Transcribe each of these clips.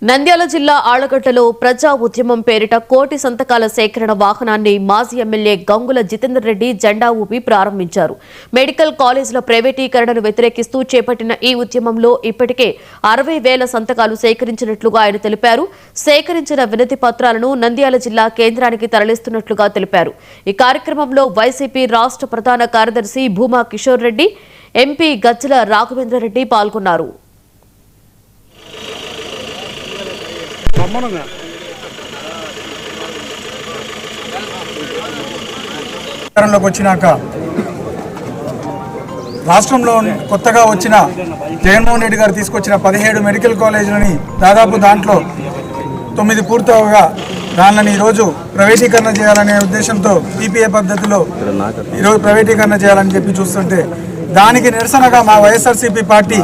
నంద్యాల జిల్లా ఆళ్లగడ్డలో ప్రజా ఉద్యమం పేరిట కోటి సంతకాల సేకరణ వాహనాన్ని మాజీ ఎమ్మెల్యే గంగుల జితేందర్ రెడ్డి జెండా ఊపి ప్రారంభించారు. మెడికల్ కాలేజీల ప్రైవేటీకరణను వ్యతిరేకిస్తూ చేపట్టిన ఈ ఉద్యమంలో ఇప్పటికే 60,000 సంతకాలు సేకరించినట్లుగా ఆయన తెలిపారు. సేకరించిన వినతి పత్రాలను నంద్యాల జిల్లా కేంద్రానికి తరలిస్తున్నట్లుగా తెలిపారు. ఈ కార్యక్రమంలో వైసీపీ రాష్ట్ర ప్రధాన కార్యదర్శి భూమా కిషోర్ రెడ్డి, ఎంపీ గజ్జల రాఘవేంద్రరెడ్డి పాల్గొన్నారు. వచ్చినాక రాష్ట్రంలో కొత్తగా వచ్చిన జగన్మోహన్ రెడ్డి గారు తీసుకొచ్చిన 17 మెడికల్ కాలేజీలని దాదాపు దాంట్లో 9 పూర్తవగా దానిని ఈరోజు ప్రైవేటీకరణ చేయాలనే ఉద్దేశంతో పీపీఏ పద్ధతిలో ఈరోజు ప్రైవేటీకరణ చేయాలని చెప్పి చూస్తుంటే దానికి నిరసనగా మా వైఎస్ఆర్సీపీ పార్టీ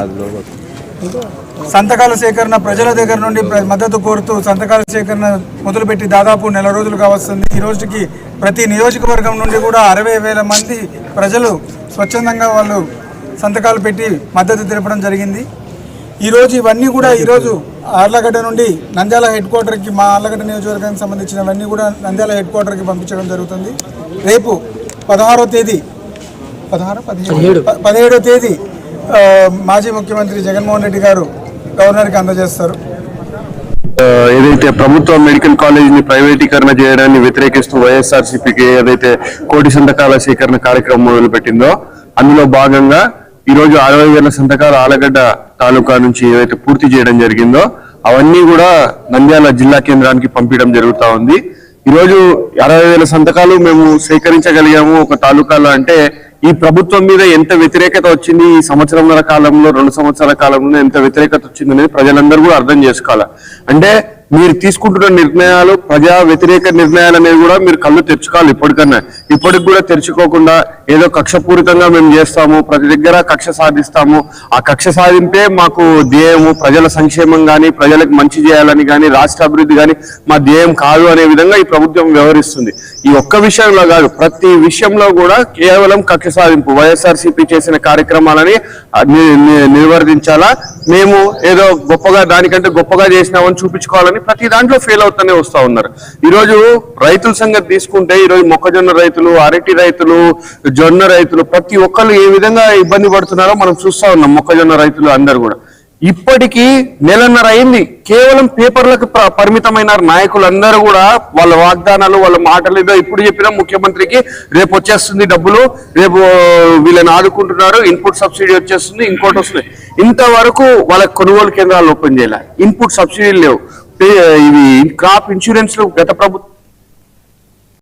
సంతకాల సేకరణ ప్రజల దగ్గర నుండి మద్దతు కోరుతూ సంతకాల సేకరణ మొదలుపెట్టి దాదాపు నెల రోజులుగా వస్తుంది. ఈ రోజుకి ప్రతి నియోజకవర్గం నుండి కూడా 60,000 మంది ప్రజలు స్వచ్ఛందంగా వాళ్ళు సంతకాలు పెట్టి మద్దతు తెలపడం జరిగింది. ఈరోజు ఇవన్నీ కూడా ఈరోజు ఆర్లగడ్డ నుండి నంద్యాల హెడ్ క్వార్టర్కి, మా ఆర్లగడ్డ నియోజకవర్గానికి సంబంధించినవన్నీ కూడా నంద్యాల హెడ్ క్వార్టర్కి పంపించడం జరుగుతుంది. రేపు 17వ తేదీ మాజీ ముఖ్యమంత్రి జగన్మోహన్ రెడ్డి గారు గవర్నర్కి అందజేస్తారు. ఏదైతే ప్రభుత్వ మెడికల్ కాలేజీని ప్రైవేటీకరణ చేయడాన్ని వ్యతిరేకిస్తూ వైఎస్ఆర్సీపీకి ఏదైతే కోటి సంతకాల సేకరణ కార్యక్రమం మొదలుపెట్టిందో అందులో భాగంగా ఈరోజు 60,000 సంతకాలు ఆలగడ్డ తాలూకా నుంచి ఏదైతే పూర్తి చేయడం జరిగిందో అవన్నీ కూడా నంద్యాల జిల్లా కేంద్రానికి పంపించడం జరుగుతూ ఉంది. ఈరోజు 60,000 సంతకాలు మేము సేకరించగలిగాము ఒక తాలూకాలో అంటే ఈ ప్రభుత్వం మీద ఎంత వ్యతిరేకత వచ్చింది, ఈ సంవత్సరంన్నర కాలంలో 2 సంవత్సరాల కాలంలో ఎంత వ్యతిరేకత వచ్చింది అనేది ప్రజలందరూ కూడా అర్థం చేసుకోవాలి. అంటే మీరు తీసుకుంటున్న నిర్ణయాలు ప్రజా వ్యతిరేక నిర్ణయాలు అనేవి కూడా మీరు కళ్ళు తెరుచుకోవాలి. ఇప్పటికి కూడా తెరుచుకోకుండా ఏదో కక్షపూరితంగా మేము చేస్తాము, ప్రతి దగ్గర కక్ష సాధిస్తాము, ఆ కక్ష సాధింపే మాకు ధ్యేయము, ప్రజల సంక్షేమం కానీ ప్రజలకు మంచి చేయాలని కానీ రాష్ట్ర అభివృద్ధి కానీ మా ధ్యేయం కాదు అనే విధంగా ఈ ప్రభుత్వం వ్యవహరిస్తుంది. ఈ ఒక్క విషయంలో కాదు, ప్రతి విషయంలో కూడా కేవలం కక్ష సాధింపు. వైఎస్ఆర్సీపీ చేసిన కార్యక్రమాలని నిర్వర్తించాలా, మేము ఏదో గొప్పగా దానికంటే గొప్పగా చేసినామని చూపించుకోవాలని ప్రతి దాంట్లో ఫెయిల్ అవుతూనే వస్తూ ఉన్నారు. ఈరోజు రైతుల సంగతి తీసుకుంటే ఈరోజు మొక్కజొన్న రైతులు, అరటి రైతులు, జొన్న రైతులు ప్రతి ఒక్కరు ఏ విధంగా ఇబ్బంది పడుతున్నారో మనం చూస్తా ఉన్నాం. మొక్కజొన్న రైతులు అందరు కూడా ఇప్పటికీ నెలన్నర అయింది, కేవలం పేపర్లకు పరిమితమైన నాయకులందరూ కూడా వాళ్ళ వాగ్దానాలు వాళ్ళ మాటలు ఏదో ఇప్పుడు చెప్పినా ముఖ్యమంత్రికి రేపు వచ్చేస్తుంది డబ్బులు, రేపు వీళ్ళని ఆదుకుంటున్నారు, ఇన్పుట్ సబ్సిడీ వచ్చేస్తుంది, ఇంకోటి వస్తుంది. ఇంతవరకు వాళ్ళ కొనుగోలు కేంద్రాలు ఓపెన్ చేయాలి, ఇన్పుట్ సబ్సిడీలు లేవు, ఇవి క్రాప్ ఇన్సూరెన్స్లు గత ప్రభుత్వం